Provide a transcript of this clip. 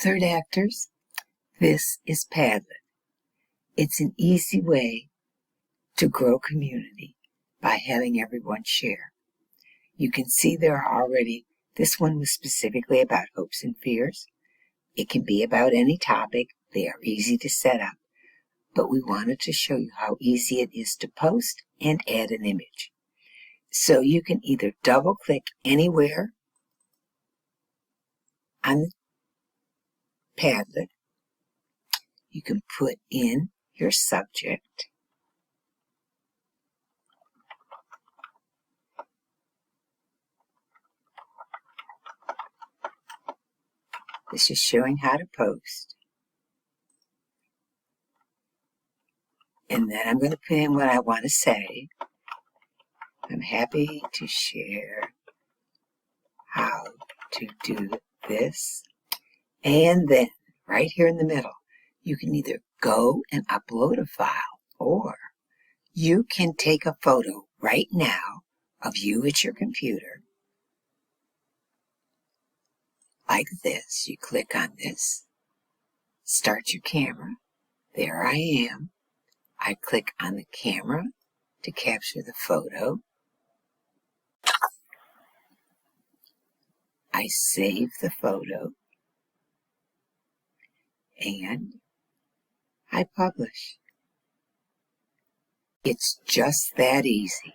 Third actors, this is Padlet. It's an easy way to grow community by having everyone share. You can see there are already, this one was specifically about hopes and fears. It can be about any topic. They are easy to set up, but we wanted to show you how easy it is to post and add an image. So you can either double click anywhere on the Padlet. You can put in your subject. This is showing how to post. And then I'm going to put in what I want to say. I'm happy to share how to do this. And then right here in the middle, you can either go and upload a file, or you can take a photo right now of you at your computer. Like this. You click on this, start your camera. There I am. I click on the camera to capture the photo. I save the photo and I publish. It's just that easy.